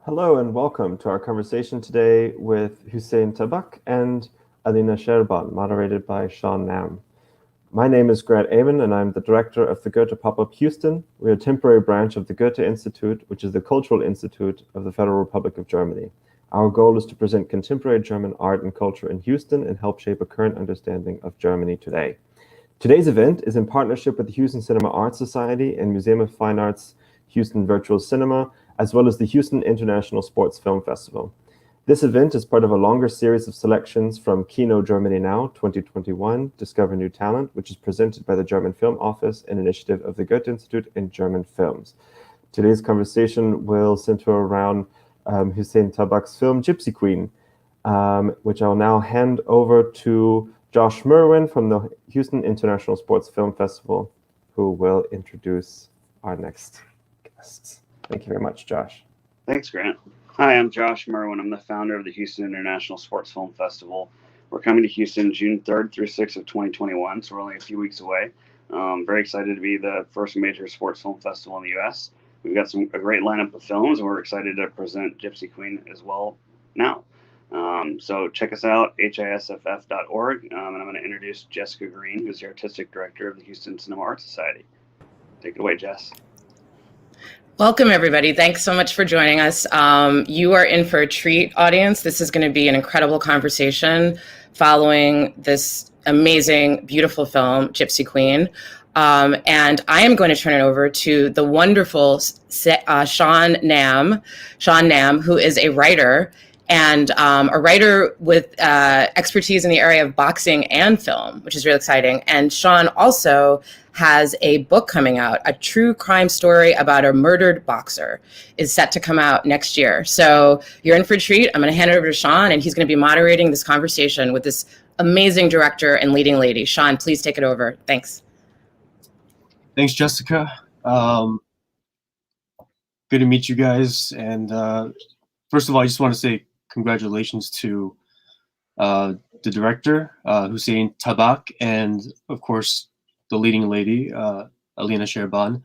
Hello and welcome to our conversation today with Hüseyin Tabak and Alina Șerban, moderated by Sean Nam. My name is Grant Amon and I'm the director of the Goethe Pop Up Houston. We're a temporary branch of the Goethe Institute, which is the cultural institute of the Federal Republic of Germany. Our goal is to present contemporary German art and culture in Houston and help shape a current understanding of Germany today. Today's event is in partnership with the Houston Cinema Arts Society and Museum of Fine Arts Houston Virtual Cinema, as well as the Houston International Sports Film Festival. This event is part of a longer series of selections from Kino Germany Now 2021, Discover New Talent, which is presented by the German Film Office, an initiative of the Goethe Institute in German Films. Today's conversation will center around Hüseyin Tabak's film Gipsy Queen, which I'll now hand over to Josh Merwin from the Houston International Sports Film Festival, who will introduce our next guests. Thank you very much, Josh. Thanks, Grant. Hi, I'm Josh Merwin. I'm the founder of the Houston International Sports Film Festival. We're coming to Houston June 3rd through 6th of 2021, so we're only a few weeks away. Very excited to be the first major sports film festival in the U.S. We've got a great lineup of films, and we're excited to present Gipsy Queen as well now. So check us out, hisff.org, and I'm going to introduce Jessica Green, who's the artistic director of the Houston Cinema Arts Society. Take it away, Jess. Welcome, everybody. Thanks so much for joining us. You are in for a treat, audience. This is going to be an incredible conversation following this amazing, beautiful film, Gipsy Queen. And I am going to turn it over to the wonderful Sean Nam, who is a writer and a writer with expertise in the area of boxing and film, which is really exciting. And Sean also has a book coming out, a true crime story about a murdered boxer, is set to come out next year. So you're in for a treat. I'm going to hand it over to Sean, and he's going to be moderating this conversation with this amazing director and leading lady. Sean, please take it over. Thanks. Thanks, Jessica. Good to meet you guys. And first of all, I just want to say congratulations to the director, Hüseyin Tabak, and of course, the leading lady, Alina Șerban.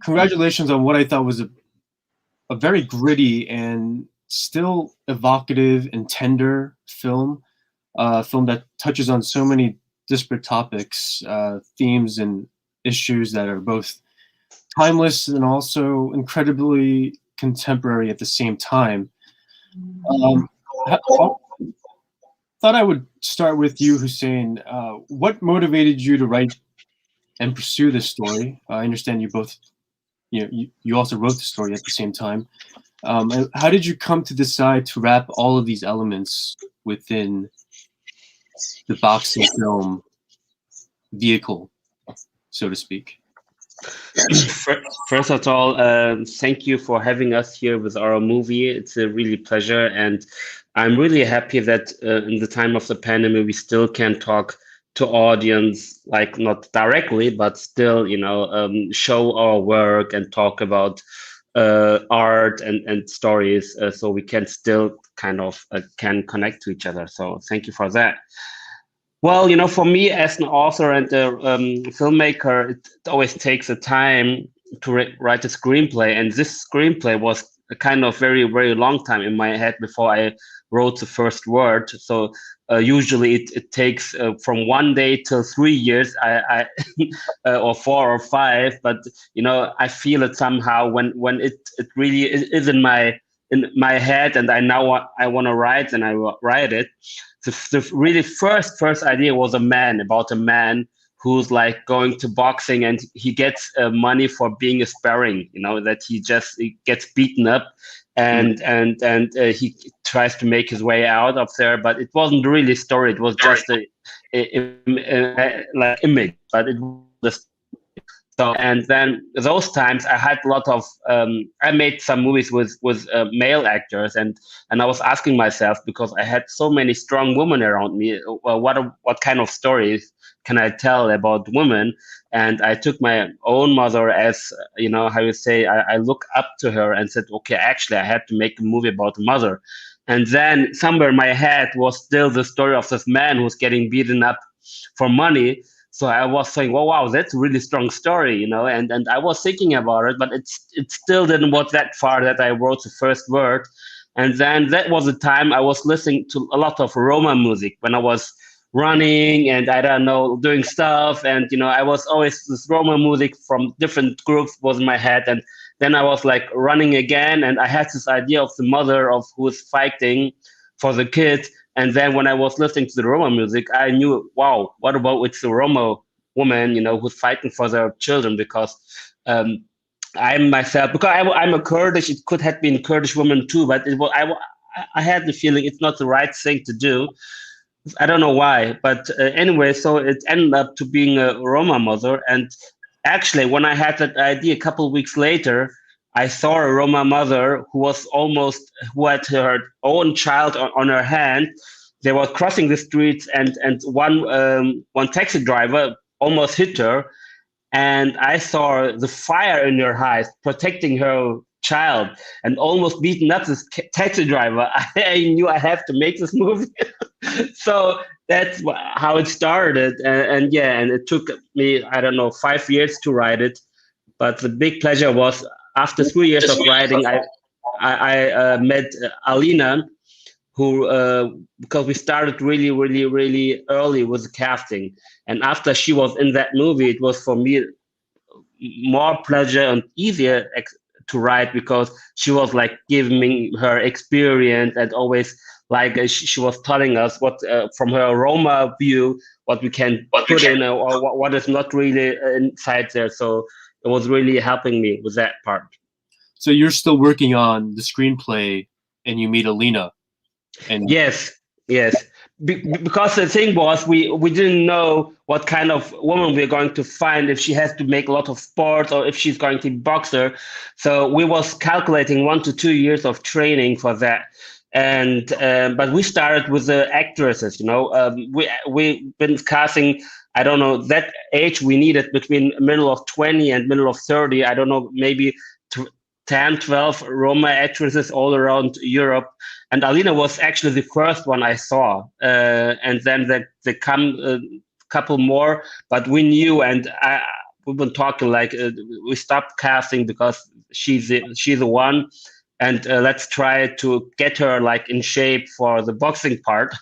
Congratulations on what I thought was a very gritty and still evocative and tender film, film that touches on so many disparate topics, themes and issues that are both timeless and also incredibly contemporary at the same time. Thought I would start with you, Hüseyin. What motivated you to write and pursue this story? I understand you both, you also wrote the story at the same time. And how did you come to decide to wrap all of these elements within the boxing film vehicle, so to speak? First of all, thank you for having us here with our movie. It's a really pleasure, and I'm really happy that in the time of the pandemic we still can talk to audience, like not directly, but still, show our work and talk about art and stories, so we can still kind of can connect to each other. So thank you for that. Well, for me as an author and a filmmaker, it always takes a time to write a screenplay. And this screenplay was a kind of very, very long time in my head before I wrote the first word. So usually it takes from 1 day till 3 years, or 4 or 5. But, I feel it somehow when it really is in my head and I know I want to write, and I write it. The really first idea was about a man who's like going to boxing and he gets money for being a sparring, that he gets beaten up and he tries to make his way out of there, but it wasn't really a story. It was just like image, but it was. So, and then those times I had a lot of, I made some movies with male actors, and I was asking myself, because I had so many strong women around me, well, what kind of stories can I tell about women? And I took my own mother as, how you say, I look up to her and said, okay, actually I had to make a movie about a mother. And then somewhere in my head was still the story of this man who's getting beaten up for money. So I was saying, well, wow, that's a really strong story, and I was thinking about it, but it still didn't go that far that I wrote the first word. And then that was the time I was listening to a lot of Roma music when I was running and I don't know, doing stuff. And, I was always this Roma music from different groups was in my head. And then I was like running again. And I had this idea of the mother of who's fighting for the kids. And then when I was listening to the Roma music, I knew, wow, what about it's the Roma woman, who's fighting for their children? Because I'm myself, because I'm a Kurdish, it could have been a Kurdish woman too, but I had the feeling it's not the right thing to do. I don't know why, but anyway, so it ended up to being a Roma mother. And actually, when I had that idea a couple of weeks later, I saw a Roma mother who had her own child on her hand. They were crossing the streets, and one taxi driver almost hit her. And I saw the fire in her eyes, protecting her child, and almost beating up this taxi driver. I knew I have to make this movie. So that's how it started. And it took me, 5 years to write it. But the big pleasure was after 3 years of writing, I met Alina, who, because we started really, really, really early with the casting. And after she was in that movie, it was for me more pleasure and easier to write, because she was like giving me her experience and always like she was telling us what from her Roma view, what we can put in or what is not really inside there. So it was really helping me with that part. So you're still working on the screenplay and you meet Alina. And yes. Because the thing was, we didn't know what kind of woman we're going to find, if she has to make a lot of sports or if she's going to be boxer. So we was calculating 1 to 2 years of training for that. And but we started with the actresses, we've been casting, I don't know, that age we needed between middle of 20 and middle of 30, I don't know, maybe 10, 12 Roma actresses all around Europe. And Alina was actually the first one I saw. And then they come a couple more, but we knew, and we've been talking like we stopped casting because she's the one. And let's try to get her like in shape for the boxing part.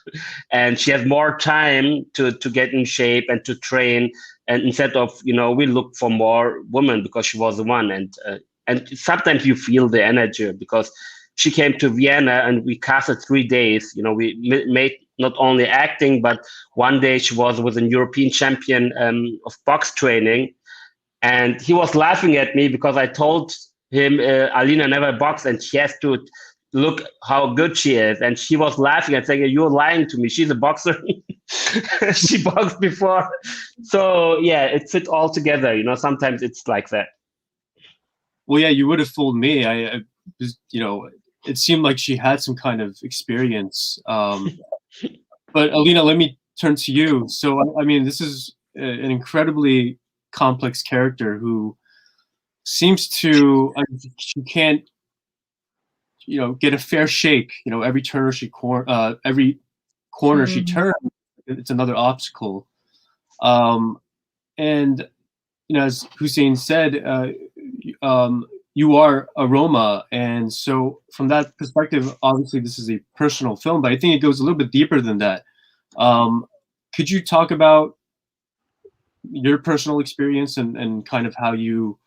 And she has more time to get in shape and to train. And instead of, we look for more women because she was the one. And sometimes you feel the energy, because she came to Vienna and we casted 3 days. We made not only acting, but one day she was with a European champion of box training. And he was laughing at me because I told him Alina never boxed and she has to look how good she is. And she was laughing and saying, you're lying to me. She's a boxer. She boxed before. So yeah, it fit all together. Sometimes it's like that. Well, yeah, you would have fooled me. I it seemed like she had some kind of experience. But Alina, let me turn to you. So, I mean, this is an incredibly complex character who seems to, she can't, get a fair shake. Every turn every corner she turns, it's another obstacle. And, as Hüseyin said, you are a Roma, and so from that perspective, obviously this is a personal film, but I think it goes a little bit deeper than that. Could you talk about your personal experience and kind of how you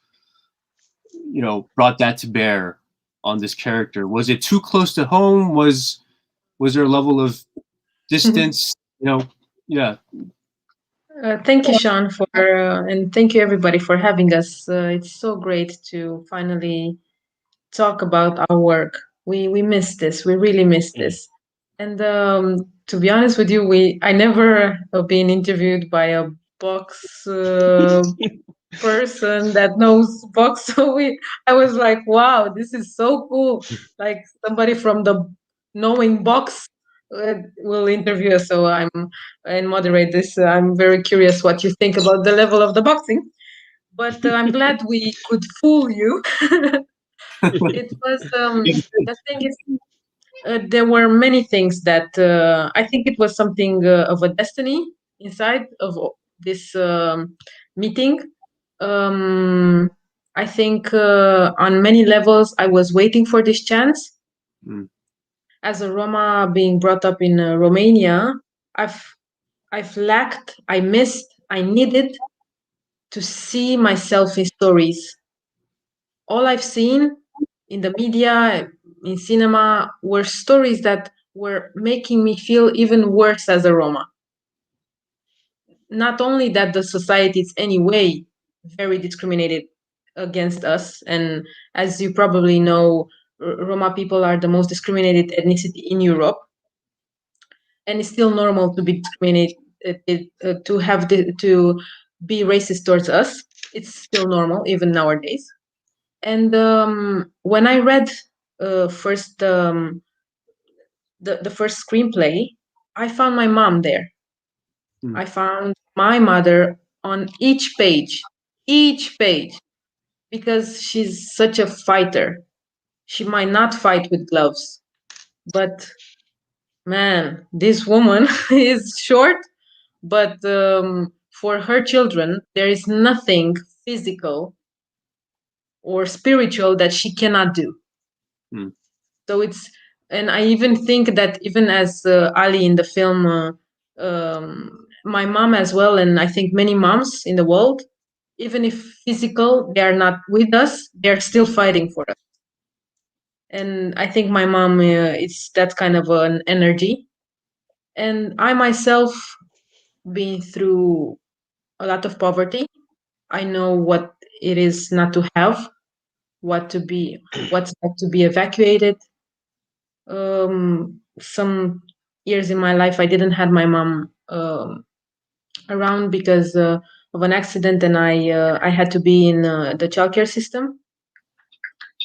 brought that to bear on this character? Was it too close to home? Was there a level of distance? Yeah. Thank you, Sean, and thank you everybody for having us. It's so great to finally talk about our work. We missed this. We really missed this. And to be honest with you, I never been interviewed by a box person that knows box. So I was like, wow, this is so cool. Like somebody from the knowing box will interview us. So and moderate this. I'm very curious what you think about the level of the boxing. But I'm glad we could fool you. It was the thing is, there were many things that I think it was something of a destiny inside of this meeting. I think on many levels I was waiting for this chance. As a Roma being brought up in Romania, I've lacked, I missed, I needed to see myself in stories. All I've seen in the media, in cinema, were stories that were making me feel even worse as a Roma. Not only that the society is anyway very discriminated against us, and as you probably know, Roma people are the most discriminated ethnicity in Europe, and it's still normal to be discriminated, to be racist towards us. It's still normal even nowadays. And when I read first the first screenplay, I found my mom there. I found my mother on each page, because she's such a fighter. She might not fight with gloves, but man, this woman is short, but for her children, there is nothing physical or spiritual that she cannot do. So it's, and I even think that even as Ali in the film, my mom as well, and I think many moms in the world, even if physical, they are not with us, they're still fighting for us. And I think my mom, it's that kind of an energy. And I myself, been through a lot of poverty. I know what it is not to have, what's like to be evacuated. Some years in my life, I didn't have my mom around because of an accident, and I had to be in the childcare system.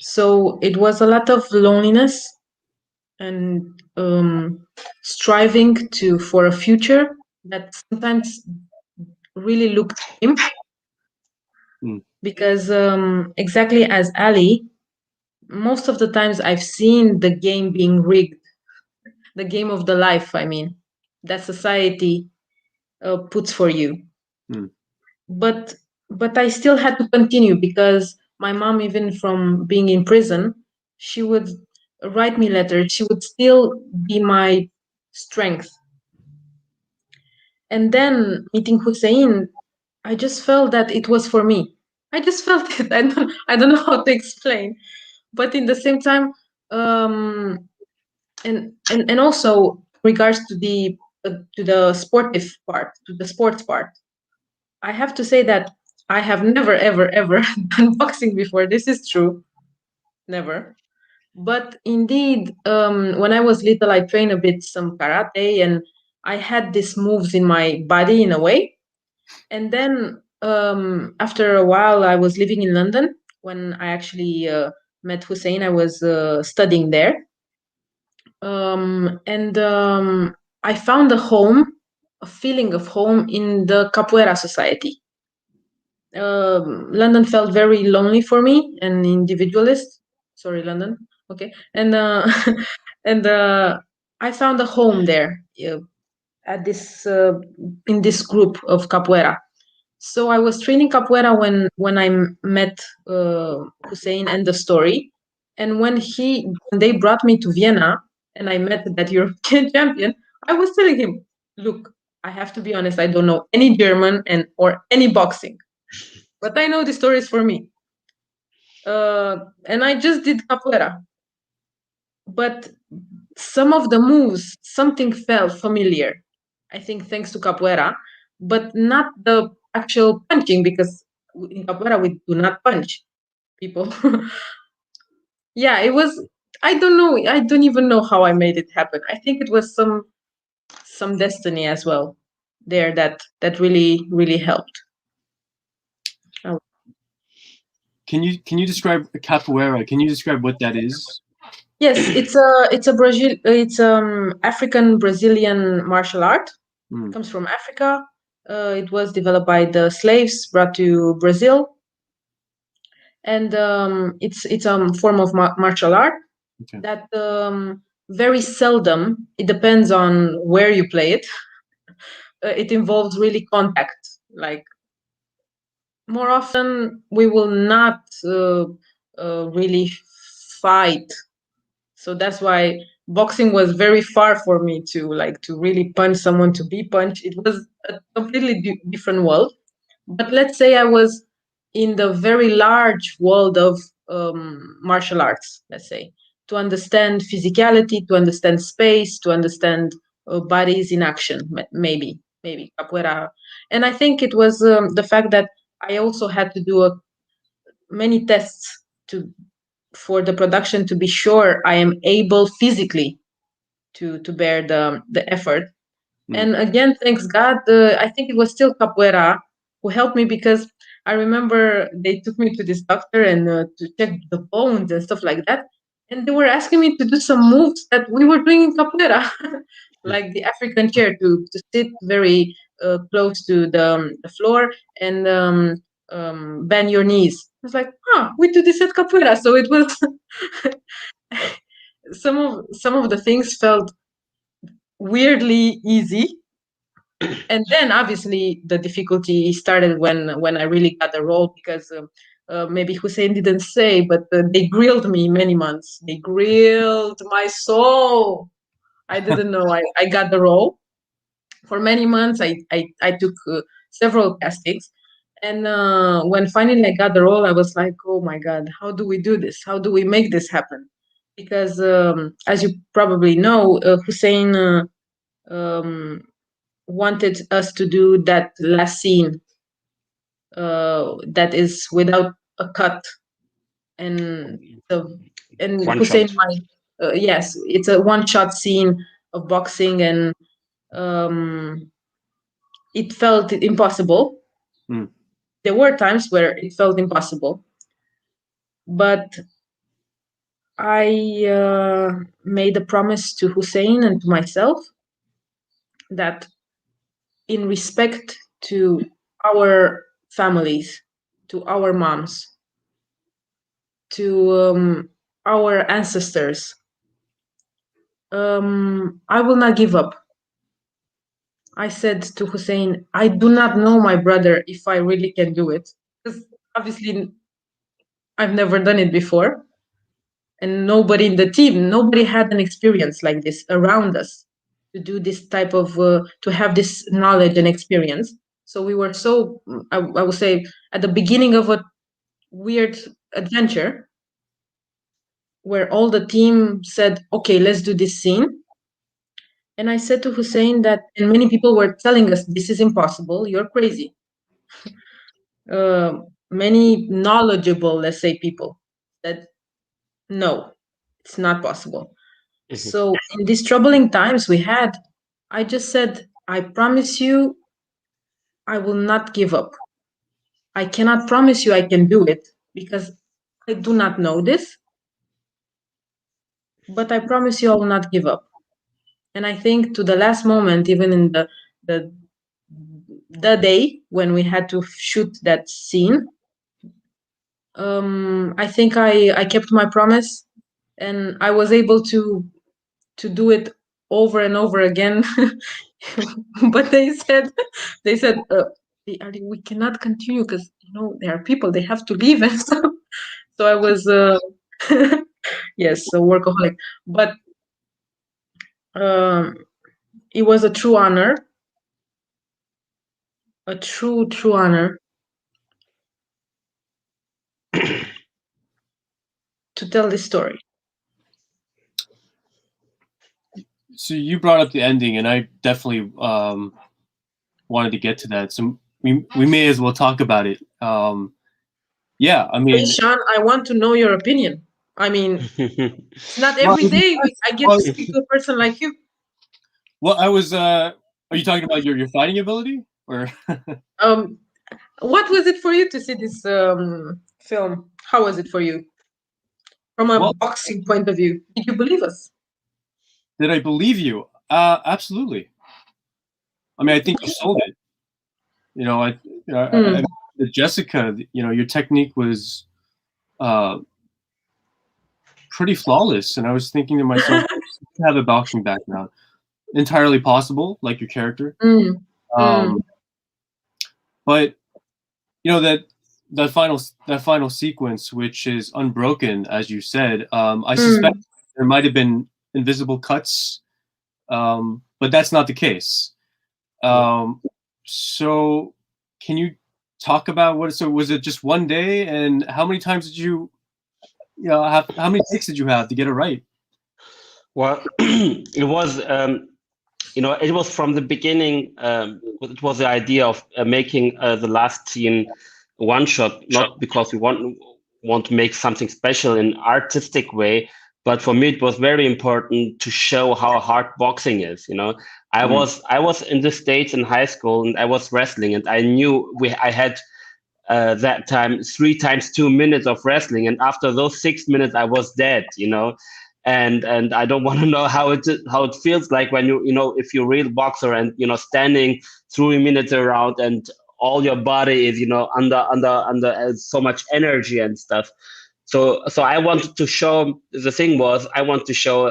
So it was a lot of loneliness and striving for a future that sometimes really looked dim. Because exactly as Ali, most of the times I've seen the game being rigged, the game of the life, I mean, that society puts for you. But I still had to continue because my mom, even from being in prison, she would write me letters. She would still be my strength. And then meeting Hüseyin, I just felt that it was for me. I just felt it. I don't know how to explain, but in the same time, and also regards to the sportive part, to the sports part, I have to say that I have never ever done boxing before. This is true, never. But indeed, when I was little, I trained a bit some karate, and I had these moves in my body in a way. And then after a while, I was living in London when I actually met Hüseyin. I was studying there. And I found a feeling of home in the Capoeira society. London felt very lonely for me and individualist. Sorry, London. Okay. And I found a home there at this in this group of Capoeira. So I was training Capoeira when I met Hüseyin and the story. And when they brought me to Vienna and I met that European champion, I was telling him, look, I have to be honest, I don't know any German or any boxing, but I know the story is for me. And I just did Capoeira. But some of the moves, something felt familiar, I think thanks to Capoeira, but not the actual punching, because in Capoeira we do not punch people. Yeah, it was, I don't know, I don't even know how I made it happen. I think it was some destiny as well there that really helped. Oh. Can you describe capoeira? Can you describe what that is? Yes, it's African Brazilian martial art. It comes from Africa. It was developed by the slaves brought to Brazil, and it's a form of martial art that very seldom. It depends on where you play it. It involves really contact Like more often, we will not really fight. So that's why boxing was very far for me to really punch someone, to be punched. It was a completely different world. But let's say I was in the very large world of martial arts, let's say, to understand physicality, to understand space, to understand bodies in action, maybe capoeira. And I think it was the fact that I also had to do many tests for the production to be sure I am able physically to bear the effort. And again, thanks God, I think it was still capoeira who helped me, because I remember they took me to this doctor and to check the bones and stuff like that. And they were asking me to do some moves that we were doing in capoeira, like the African chair, to sit very close to the floor and bend your knees. I was like, we do this at capoeira. So it was some of the things felt weirdly easy. And then obviously the difficulty started when I really got the role, because maybe Hüseyin didn't say, but they grilled me many months. They grilled my soul. I didn't know I got the role. For many months, I took several castings. And when finally I got the role, I was like, oh my God, how do we do this? How do we make this happen? Because as you probably know, Hüseyin wanted us to do that last scene that is without a cut, and Hüseyin, yes, it's a one-shot scene of boxing, and it felt impossible. There were times where it felt impossible, but I made a promise to Hüseyin and to myself that, in respect to our families, to our moms, to our ancestors, I will not give up. I said to Hüseyin, I do not know, my brother, if I really can do it, because obviously I've never done it before, and nobody in the team, nobody had an experience like this around us to do this type of to have this knowledge and experience. So we were so, I would say, at the beginning of a weird adventure, where all the team said, okay, let's do this scene. And I said to Hüseyin that, and many people were telling us, this is impossible, you're crazy. Many knowledgeable, let's say, people said, no, it's not possible. So in these troubling times we had, I just said, I promise you, I will not give up. I cannot promise you I can do it, because I do not know this, but I promise you I will not give up. And I think to the last moment, even in the day when we had to shoot that scene, I think I kept my promise, and I was able to do it over and over again. But they said we cannot continue, because there are people, they have to leave and stuff. So I was yes, a workaholic, but it was a true honor, a true honor to tell this story. So you brought up the ending, and I definitely wanted to get to that. So we may as well talk about it. Yeah, I mean, hey, Sean, I want to know your opinion. I mean, it's not every day I get to speak to a person like you. Well, I was. Are you talking about your fighting ability, or? What was it for you to see this film? How was it for you, from a boxing point of view? Did you believe us? Did I believe you? Absolutely. I mean, I think you sold it. Jessica, your technique was pretty flawless, and I was thinking to myself, you have a boxing background, entirely possible, like your character. But that final sequence, which is unbroken, as you said, I suspect there might have been invisible cuts, but that's not the case. So can you talk about was it just one day, and how many times did you how many takes did you have to get it right? Well, it was it was from the beginning. It was the idea of making the last scene one shot, not because we want to make something special in artistic way, but for me it was very important to show how hard boxing is. I was in the States in high school, and I was wrestling, and I knew I had that time 3 times 2 minutes of wrestling, and after those 6 minutes I was dead. And I don't want to know how it feels like when if you're a real boxer and standing 3 minutes around and all your body is under so much energy and stuff. So I wanted to show, the thing was, I want to show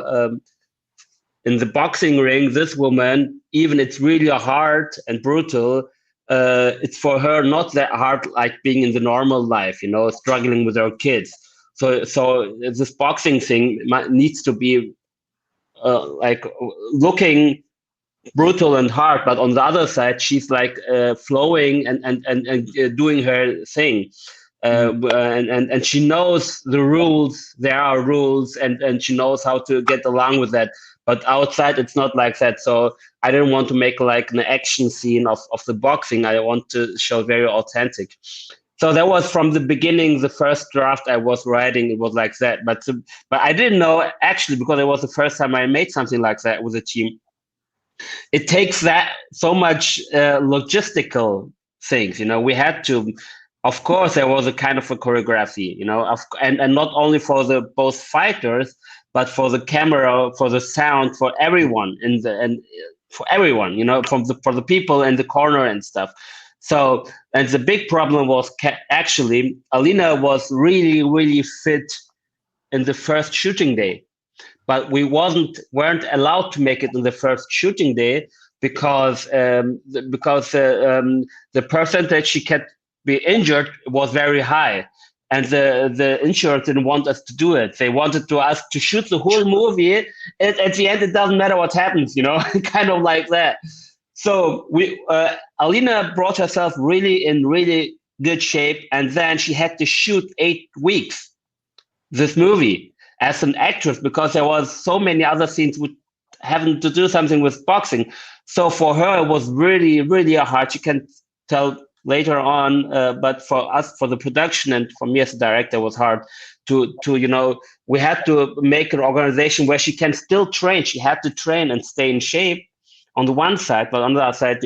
in the boxing ring, this woman, even it's really hard and brutal, it's for her not that hard like being in the normal life, struggling with her kids. So this boxing thing needs to be like looking brutal and hard, but on the other side, she's like flowing and doing her thing. And she knows the rules. There are rules, and she knows how to get along with that. But outside, it's not like that. So I didn't want to make like an action scene of the boxing. I want to show very authentic. So that was from the beginning, the first draft I was writing, it was like that. But I didn't know, actually, because it was the first time I made something like that with a team. It takes that so much logistical things. We had to, of course, there was a kind of a choreography, and not only for the both fighters, but for the camera, for the sound, for everyone for everyone, for the people in the corner and stuff. So, and the big problem was actually Alina was really, really fit in the first shooting day, but we weren't allowed to make it in the first shooting day because the percentage she could be injured was very high. And the insurance didn't want us to do it. They wanted us to shoot the whole movie. At the end, it doesn't matter what happens, kind of like that. So Alina brought herself really in really good shape, and then she had to shoot 8 weeks this movie as an actress because there was so many other scenes with having to do something with boxing. So for her, it was really, really hard. You can tell later on, but for us, for the production and for me as a director, it was hard to we had to make an organization where she can still train. She had to train and stay in shape on the one side, but on the other side,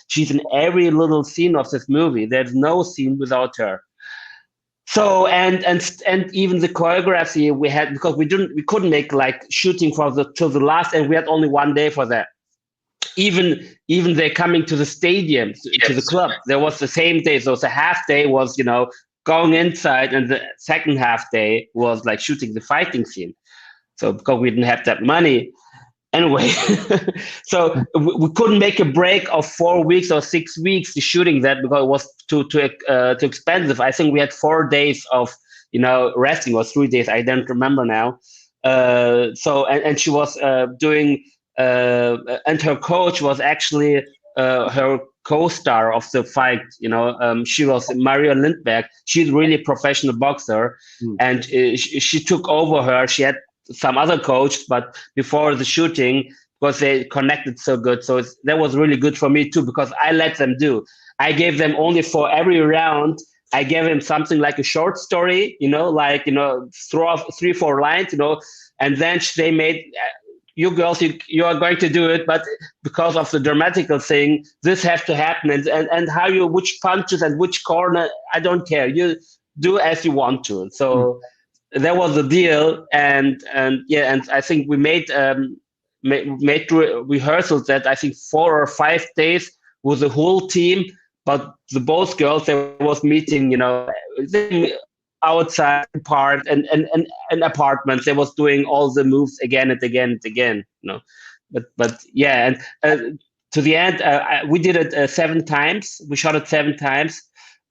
she's in every little scene of this movie. There's no scene without her. So and even the choreography we had, because we couldn't make like shooting till the last, and we had only 1 day for that. Even they're coming to the stadium, to the club, there was the same day. So the half day was going inside, and the second half day was like shooting the fighting scene. So because we didn't have that money. Anyway, so we couldn't make a break of 4 weeks or 6 weeks to shooting that because it was too expensive. I think we had 4 days of resting, or 3 days. I don't remember now. So and she was doing, and her coach was actually her co-star of the fight. She was Maria Lindberg. She's really a professional boxer, and she took over her. She had some other coach, but before the shooting, because they connected so good. So that was really good for me too, because I let them do. I gave them only for every round, I gave him something like a short story, throw off 3-4 lines, and then they made, you girls, you are going to do it, but because of the dramatical thing, this has to happen, and how which punches and which corner, I don't care. You do as you want to. So that was the deal, and I think we made rehearsals that I think 4 or 5 days with the whole team, but both girls, they was meeting, outside part and apartments. They was doing all the moves again and again and again, But yeah, and to the end. We did it 7 times. We shot it 7 times.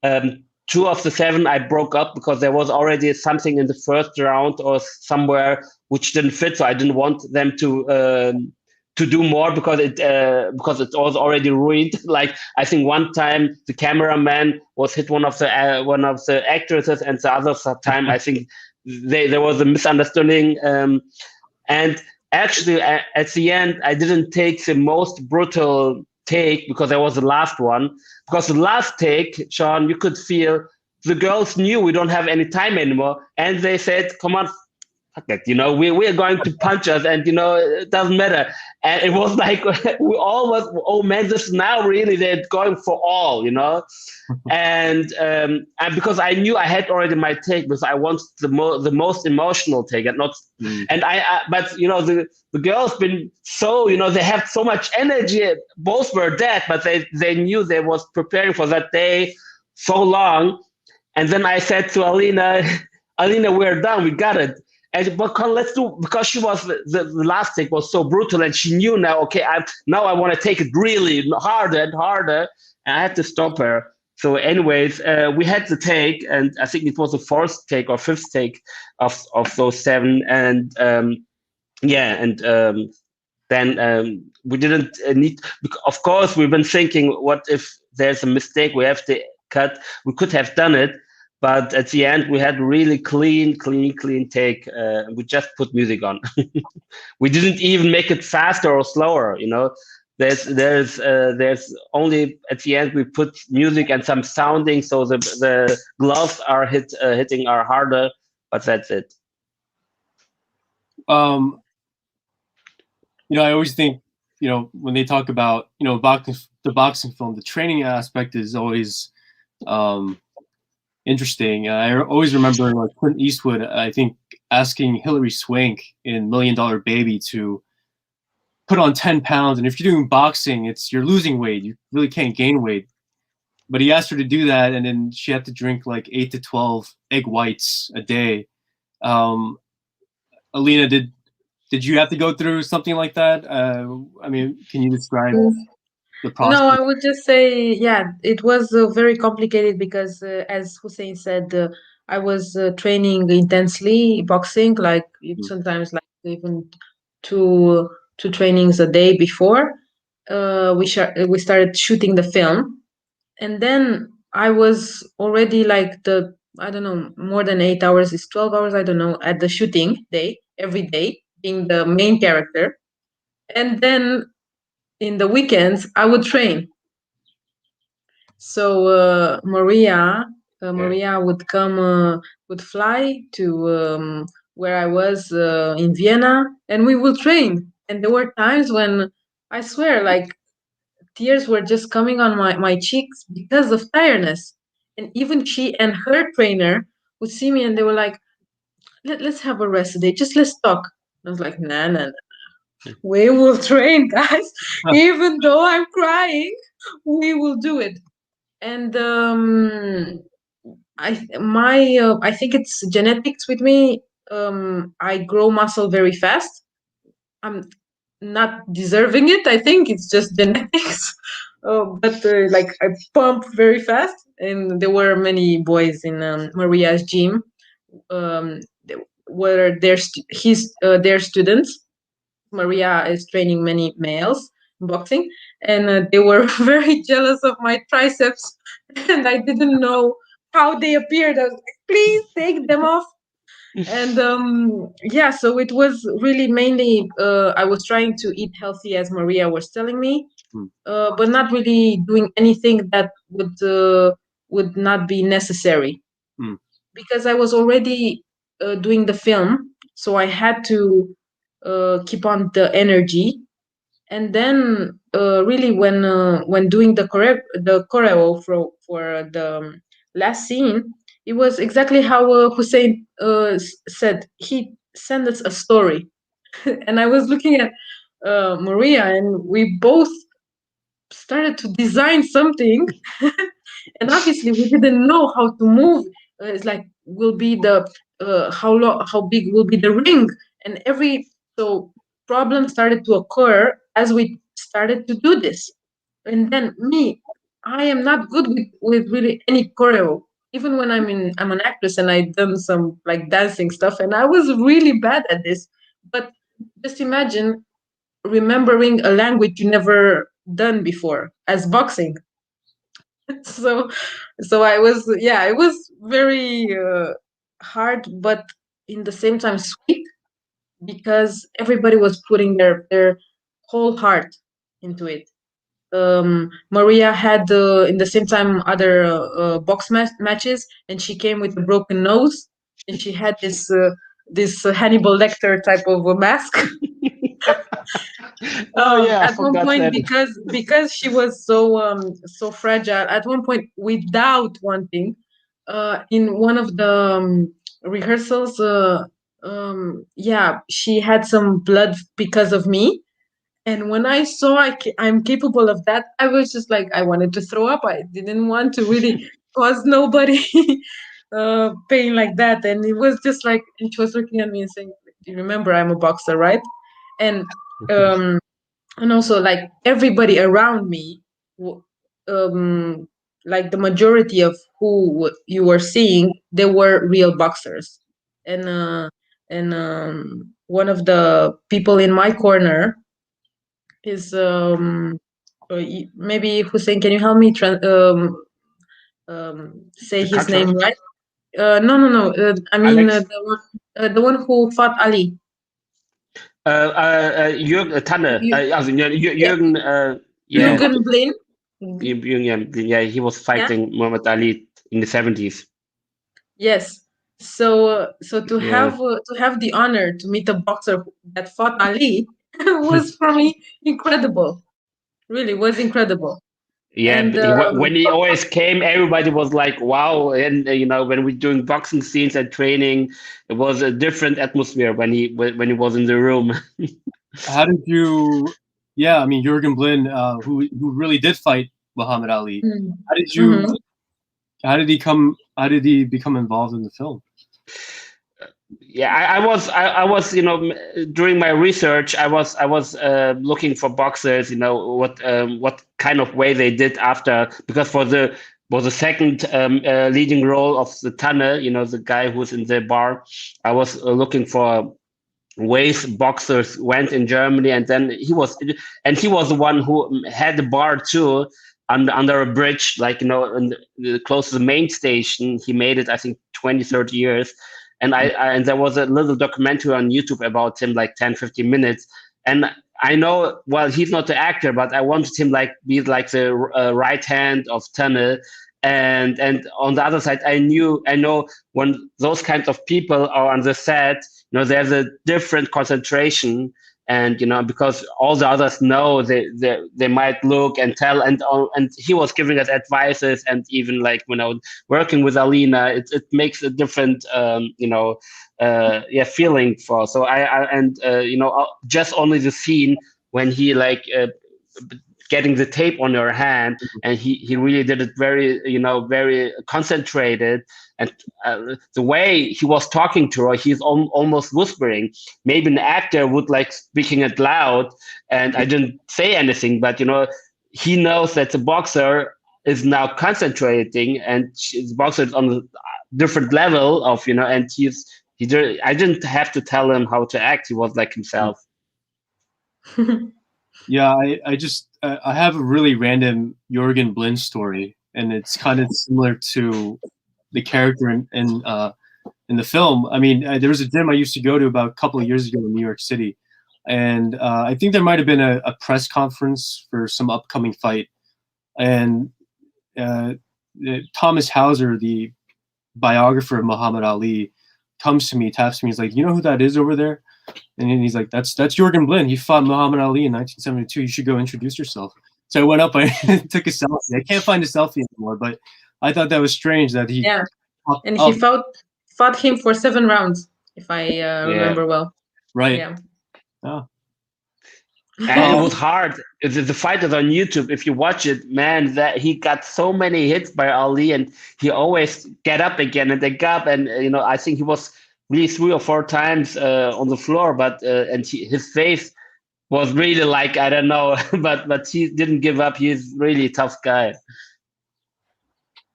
2 of the 7 I broke up because there was already something in the first round or somewhere which didn't fit. So I didn't want them to do more because it was already ruined. Like I think one time the cameraman was hit one of the actresses, and the other time I think there was a misunderstanding. And actually at the end I didn't take the most brutal take because there was the last one. Because the last take, Sean, you could feel the girls knew we don't have any time anymore, and they said, "Come on, fuck it, we are going to punch us, and it doesn't matter." And it was like we all was, oh man, this now really they're going for all, and because I knew I had already my take, because I wanted the most emotional take, and not, and but the girls been so, they have so much energy. Both were dead, but they knew they was preparing for that day so long. And then I said to Alina, we're done, we got it. And but let's do, because she was the last take was so brutal, and she knew now, okay, I want to take it really harder and harder, and I had to stop her. So anyways, we had the take, and I think it was the 4th take or 5th take of those 7, and then we didn't need. Of course, we've been thinking, what if there's a mistake? We have to cut. We could have done it. But at the end, we had really clean take. We just put music on. We didn't even make it faster or slower. There's only at the end we put music and some sounding, so the gloves are hitting are harder. But that's it. I always think when they talk about the boxing film, the training aspect is always interesting. I always remember Clint Eastwood, I think, asking Hilary Swank in $1 Million Baby to put on 10 pounds. And if you're doing boxing, you're losing weight. You really can't gain weight. But he asked her to do that, and then she had to drink like 8 to 12 egg whites a day. Alina, did you have to go through something like that? Can you describe the process? No, I would just say, it was very complicated because, as Hüseyin said, I was training intensely boxing, like sometimes like even two trainings a day before we started shooting the film, and then I was already like more than 8 hours, is 12 hours, I don't know, at the shooting day every day, being the main character, and then in the weekends I would train. So Maria would come, would fly to where I was in Vienna, and we would train. And there were times when I swear, like, tears were just coming on my cheeks because of tiredness. And even she and her trainer would see me, and they were like, let's have a rest today, just let's talk. I was like, nah. We will train, guys. Even though I'm crying, we will do it. And I think it's genetics with me. I grow muscle very fast. I'm not deserving it. I think it's just genetics. But I pump very fast. And there were many boys in Maria's gym, where they're students. Maria is training many males in boxing, and they were very jealous of my triceps, and I didn't know how they appeared. I was like, please take them off. And so it was really mainly I was trying to eat healthy, as Maria was telling me, but not really doing anything that would not be necessary, because I was already doing the film, so I had to keep on the energy. And then really when doing the choreo for the last scene, it was exactly how Hüseyin said. He sent us a story. And I was looking at Maria, and we both started to design something. And obviously we didn't know how to move. It's like, will be the how big will be the ring, and so problems started to occur as we started to do this. And then I am not good with really any choreo. Even when I'm an actress and I've done some like dancing stuff, and I was really bad at this. But just imagine remembering a language you never done before as boxing. So I was, it was very hard, but in the same time sweet, because everybody was putting their whole heart into it. Maria had in the same time other box matches, and she came with a broken nose, and she had this Hannibal Lecter type of a mask. At one point, because she was so fragile. At one point, without wanting, in one of the rehearsals, she had some blood because of me. And when I saw I'm capable of that, I was just like, I wanted to throw up. I didn't want to really cause nobody pain like that. And it was just like, and she was looking at me and saying, "Do you remember I'm a boxer, right?" And also like everybody around me, like the majority of who you were seeing, they were real boxers. And one of the people in my corner is maybe Hüseyin, can you help me say his name right? No. I mean the one who fought Ali. Jürgen Tanne. Jürgen. Jürgen Blin. Yeah, he was fighting Muhammad Ali in the 70s. Yes. So to have the honor to meet a boxer that fought Ali was for me incredible. Really was incredible. Yeah, and, when he always came, everybody was like, "Wow!" And when we're doing boxing scenes and training, it was a different atmosphere when he was in the room. How did you? Yeah, I mean Jürgen Blin, who really did fight Muhammad Ali. How did you? Mm-hmm. How did he become involved in the film? Yeah, I was during my research, I was looking for boxers, what kind of way they did after, because for the second leading role of the Tanne, the guy who's in the bar, I was looking for ways boxers went in Germany, and then he was the one who had the bar too, under a bridge, like in close to the main station. He made it, I think, 20-30 years. And and there was a little documentary on YouTube about him, like 10-15 minutes. And I know, well, he's not the actor, but I wanted him be like the right hand of Tanne. And on the other side, I know when those kinds of people are on the set, there's a different concentration. And because all the others know, they might look and tell, and he was giving us advices, and even working with Alina, it makes a different feeling for. So just only the scene when he getting the tape on her hand, and he really did it very very concentrated, and the way he was talking to her, he's almost whispering. Maybe an actor would speaking it loud, and I didn't say anything, but he knows that the boxer is now concentrating, and the boxer is on a different level of and I didn't have to tell him how to act. He was like himself. Yeah, I have a really random Jürgen Blin story, and it's kind of similar to the character in the film. I mean, there was a gym I used to go to about a couple of years ago in New York City, and I think there might have been a press conference for some upcoming fight, and Thomas Hauser, the biographer of Muhammad Ali, comes to me, taps me, he's like, "You know who that is over there?" And then he's like, that's Jürgen Blin. He fought Muhammad Ali in 1972. You should go introduce yourself. So I went up, I took a selfie. I can't find a selfie anymore, but I thought that was strange that he. Yeah, and he fought him for 7 rounds, if I remember well. Right. Yeah. Oh. And it was hard. The fight is on YouTube. If you watch it, man, that he got so many hits by Ali, and he always get up again and they got up, and I think he was really 3 or 4 times on the floor, but and his face was really like, I don't know, but he didn't give up. He's really a tough guy.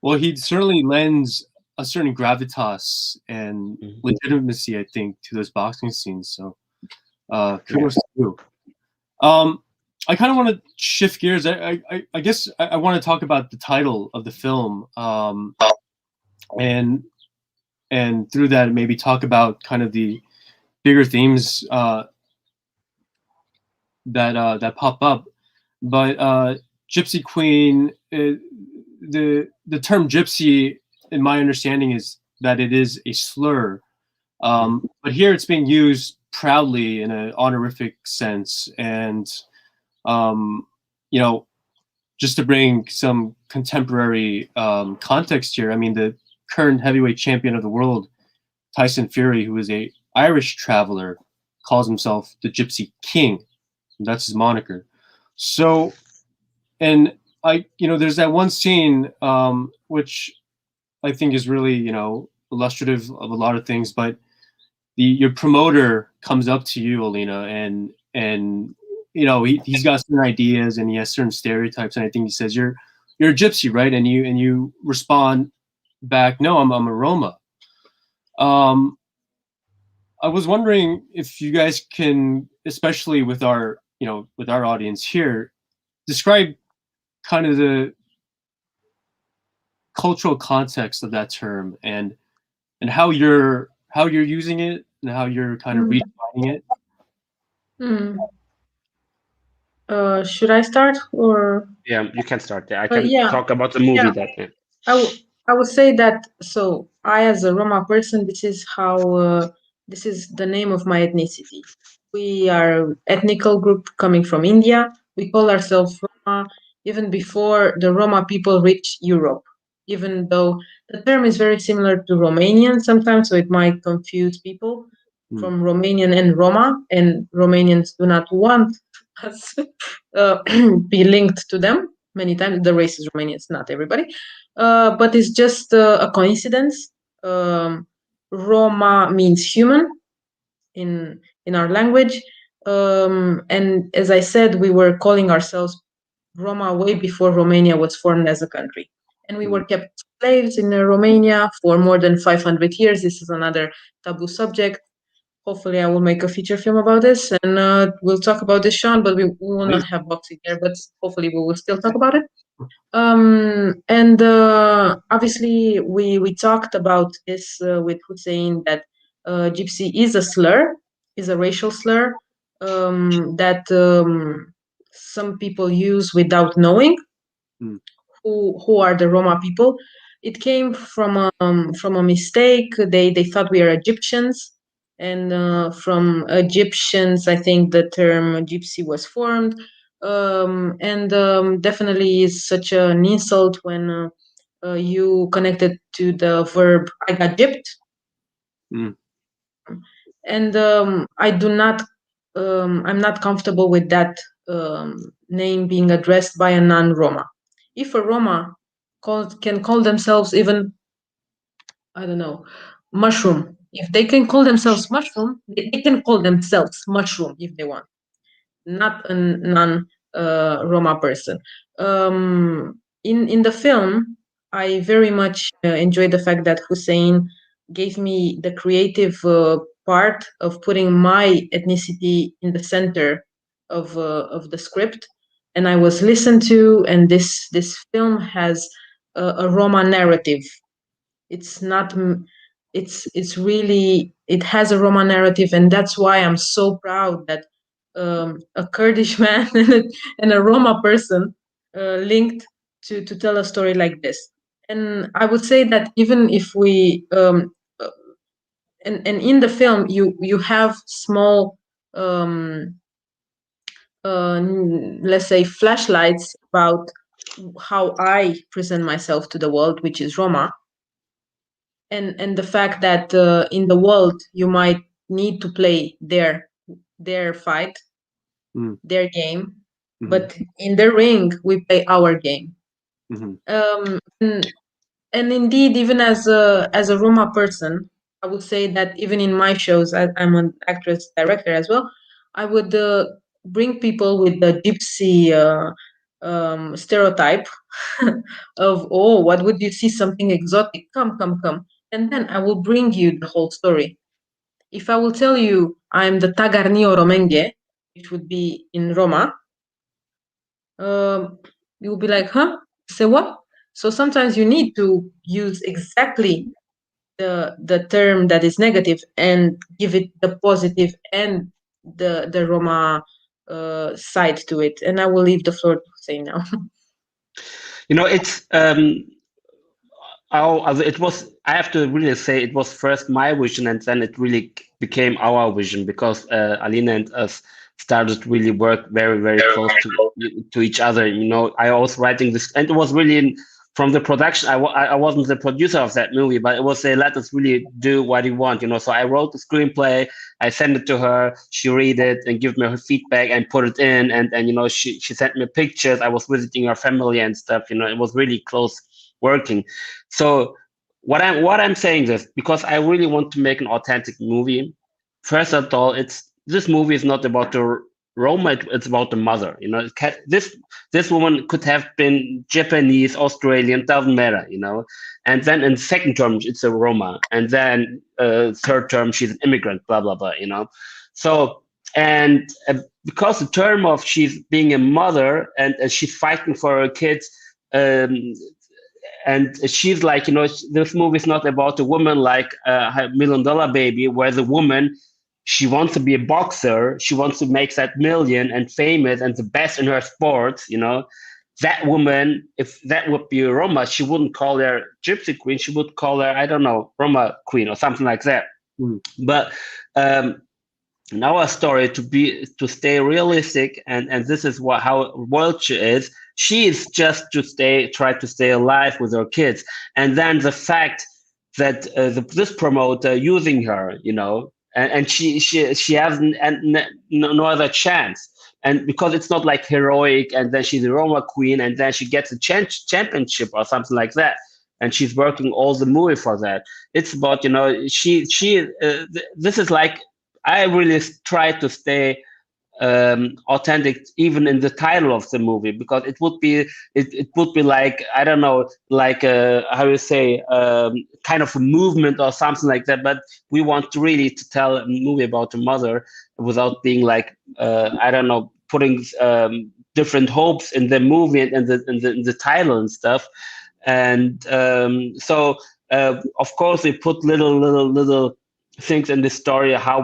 Well, he certainly lends a certain gravitas and legitimacy, I think, to those boxing scenes. So kudos to you. I kind of want to shift gears. I guess I want to talk about the title of the film, and through that maybe talk about kind of the bigger themes that pop up. But Gipsy Queen, the term gypsy, in my understanding, is that it is a slur, but here it's being used proudly in an honorific sense, and you know, just to bring some contemporary context here, I mean, the current heavyweight champion of the world, Tyson Fury, who is a Irish traveler, calls himself the Gypsy King. That's his moniker. So, and there's that one scene which I think is really, illustrative of a lot of things, but your promoter comes up to you, Alina, and he's got certain ideas and he has certain stereotypes, and I think he says, you're a gypsy, right? And you respond back, no, I'm a Roma. I was wondering if you guys can, especially with our audience here, describe kind of the cultural context of that term and how you're using it and how you're kind of redefining it. Should I start or? Yeah, you can start. I can talk about the movie. I would say that, so I, as a Roma person, this is how this is the name of my ethnicity. We are an ethnical group coming from India. We call ourselves Roma even before the Roma people reached Europe, even though the term is very similar to Romanian sometimes, so it might confuse people from Romanian and Roma, and Romanians do not want us be linked to them. Many times the race is Romanians, not everybody, but it's just a coincidence. Roma means human in our language, and as I said, we were calling ourselves Roma way before Romania was formed as a country, and we were kept slaves in Romania for more than 500 years. This is another taboo subject. Hopefully I will make a feature film about this, and we'll talk about this, Sean, but we will not have boxing here, but hopefully we will still talk about it. Obviously we talked about this with Hüseyin, that gypsy is a slur, is a racial slur that some people use without knowing who are the Roma people. It came from a mistake. They thought we are Egyptians, and from Egyptians, I think the term gypsy was formed. Definitely is such an insult when you connect it to the verb I got gypped. And I do not, I'm not comfortable with that name being addressed by a non-Roma. If a Roma can call themselves even, I don't know, mushroom. If they can call themselves mushroom, they can call themselves mushroom if they want. Not a non-Roma person. In the film, I very much enjoyed the fact that Hüseyin gave me the creative part of putting my ethnicity in the center of the script, and I was listened to. And this film has a Roma narrative. It's not. It's really. It has a Roma narrative, and that's why I'm so proud that a Kurdish man and a Roma person linked to tell a story like this. And I would say that even if we and in the film you have small let's say flashlights about how I present myself to the world, which is Roma, and the fact that in the world you might need to play their fight, their game, but in the ring we play our game. And indeed, even as a Roma person, I would say that even in my shows, I'm an actress director as well, I would bring people with the gypsy stereotype of, oh, what would you see, something exotic, come, and then I will bring you the whole story. If I will tell you I'm the Tagarnio Romenghe, which would be in Roma, you will be like, huh? Say what? So sometimes you need to use exactly the term that is negative and give it the positive and the Roma side to it. And I will leave the floor to Hüseyin now. It's it was, I have to really say, it was first my vision, and then it really became our vision, because Alina and us started really work very, very close to each other. I was writing this, and it was really from the production. I wasn't the producer of that movie, but it was let us really do what you want. So I wrote the screenplay, I sent it to her, she read it and give me her feedback and put it in, and she sent me pictures. I was visiting her family and stuff. It was really close working. So what I'm saying this, because I really want to make an authentic movie. First of all, this movie is not about the Roma, it's about the mother. This woman could have been Japanese, Australian, doesn't matter. And then in second term, it's a Roma, and then third term, she's an immigrant, blah blah blah. So, and because the term of she's being a mother, and she's fighting for her kids, and she's like, this movie is not about a woman like a $1 million baby, where the woman, she wants to be a boxer, she wants to make that million and famous and the best in her sports. That woman, if that would be a Roma, she wouldn't call her Gypsy Queen, she would call her, I don't know, Roma Queen or something like that. But in our story, to stay realistic, and this is how world she is. She is just try to stay alive with her kids, and then the fact that this promoter using her, and she has no other chance, and because it's not like heroic, and then she's a Roma Queen, and then she gets a championship or something like that, and she's working all the movie for that. It's about this is like, I really try to stay authentic even in the title of the movie, because it would be like, I don't know, like how you say, kind of a movement or something like that. But we want really to tell a movie about a mother without being like, I don't know, putting different hopes in the movie and in the title and stuff. And so of course we put little things in the story, how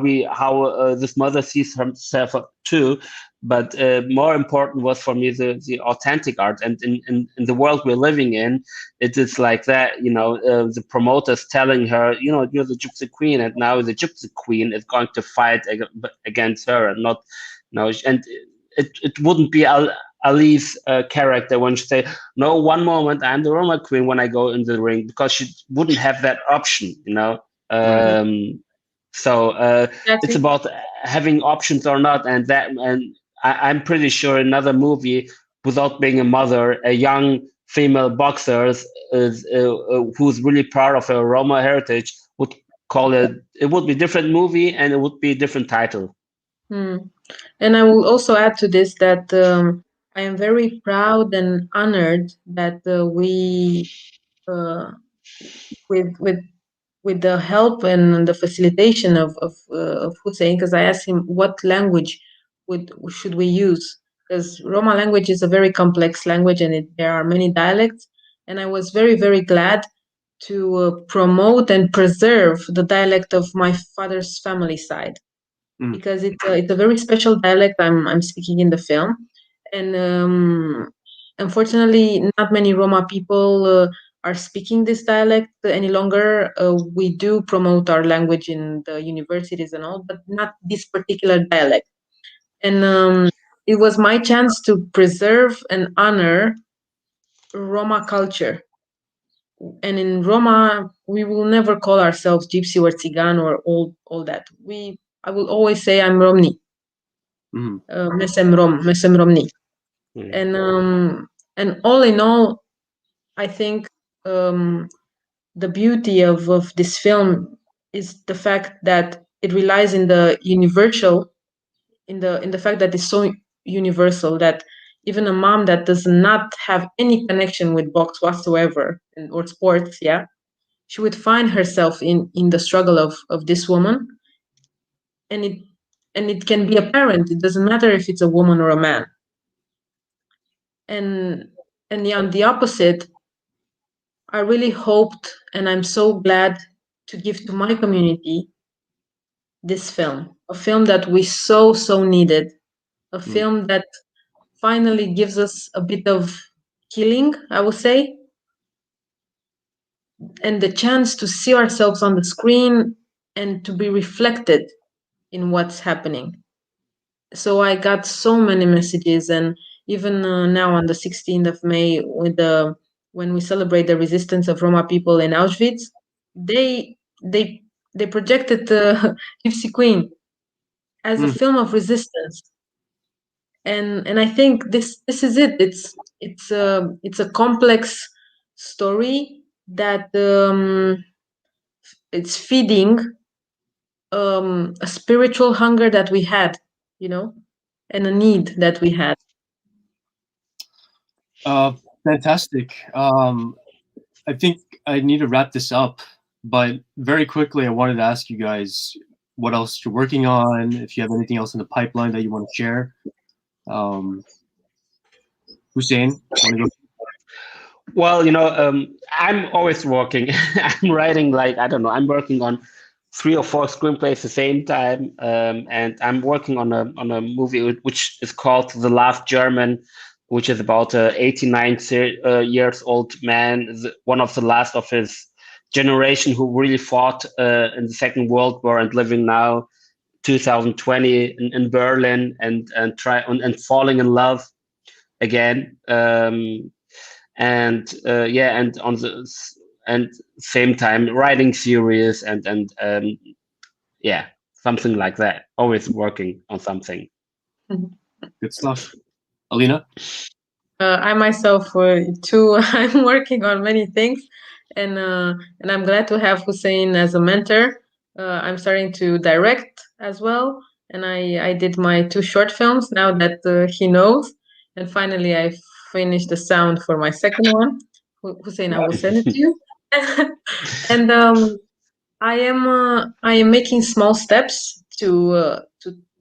this mother sees herself too, but more important was for me the authentic art. And in the world we're living in, it is like that. The promoters telling her, you're the Gypsy Queen, and now the Gypsy Queen is going to fight against her, and not and it wouldn't be Ali's character when she say, no, one moment I'm the Roma Queen when I go in the ring, because she wouldn't have that option. So it's about having options or not, and I'm pretty sure another movie, without being a mother, a young female boxer who's really proud of her Roma heritage, would call it would be a different movie, and it would be a different title. And I will also add to this that I am very proud and honored that we with the help and the facilitation of Hüseyin, because I asked him what language should we use, because Roma language is a very complex language, and there are many dialects, and I was very, very glad to promote and preserve the dialect of my father's family side, because it's a very special dialect I'm speaking in the film, and unfortunately not many Roma people are speaking this dialect any longer. We do promote our language in the universities and all, but not this particular dialect. And it was my chance to preserve and honor Roma culture. And in Roma, we will never call ourselves Gypsy or Țigan or all that. I will always say I'm Romni. Mesem Romni. And all in all, I think the beauty of this film is the fact that it relies in the universal the fact that it's so universal that even a mom that does not have any connection with box whatsoever or sports, yeah, she would find herself in the struggle of this woman, and it can be apparent. It doesn't matter if it's a woman or a man. And yeah, on the opposite, I really hoped, and I'm so glad to give to my community this film, a film that we so needed, a film that finally gives us a bit of healing, I would say, and the chance to see ourselves on the screen and to be reflected in what's happening. So I got so many messages, and even now on the 16th of May, when we celebrate the resistance of Roma people in Auschwitz, they projected Gipsy Queen as a film of resistance, and I think this is it. It's a complex story that it's feeding a spiritual hunger that we had, and a need that we had. Fantastic. I think I need to wrap this up, but very quickly, I wanted to ask you guys what else you're working on, if you have anything else in the pipeline that you want to share. Hüseyin, want to go? Well, I'm always working. I'm writing, I'm working on 3 or 4 screenplays at the same time, and I'm working on a movie which is called The Last German, which is about a 89 years old man, one of the last of his generation who really fought in the Second World War and living now 2020 in Berlin and falling in love again. And on the same time writing series and something like that. Always working on something. Good stuff. Alina? I myself too. I'm working on many things, and I'm glad to have Hüseyin as a mentor. I'm starting to direct as well, and I did my 2 short films now that he knows, and finally I finished the sound for my second one. Hüseyin, I will send it to you. And I am making small steps to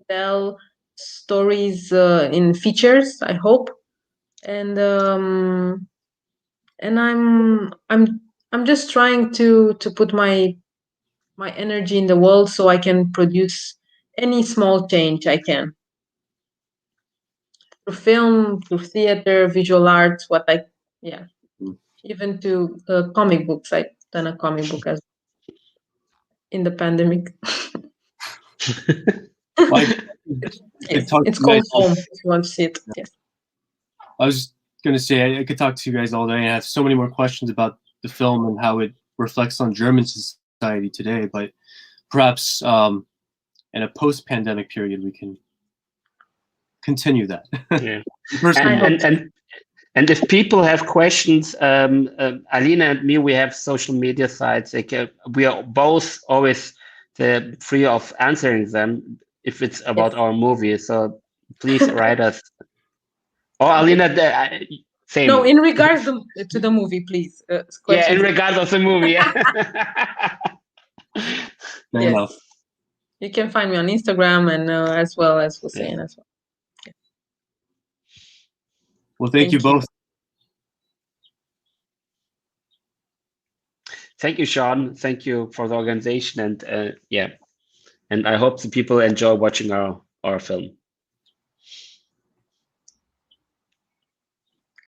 tell stories in features, I hope, and I'm just trying to put my energy in the world so I can produce any small change I can through film, through theater, visual arts, even to comic books. I've done a comic book as in the pandemic. It's called Home, if you want to see it. Yes. I was going to say, I could talk to you guys all day, and I have so many more questions about the film and how it reflects on German society today, but perhaps in a post-pandemic period, we can continue that. Yeah. And if people have questions, Alina and me, we have social media sites. We are both always free of answering them if it's about our movie. So please write us. Or Alina, same. No, in regards to the movie, please. Yeah, in regards of the movie. Yes. You can find me on Instagram and as well as Hüseyin as well. Yeah. Well, thank you both. Thank you, Sean. Thank you for the organization, and and I hope the people enjoy watching our film.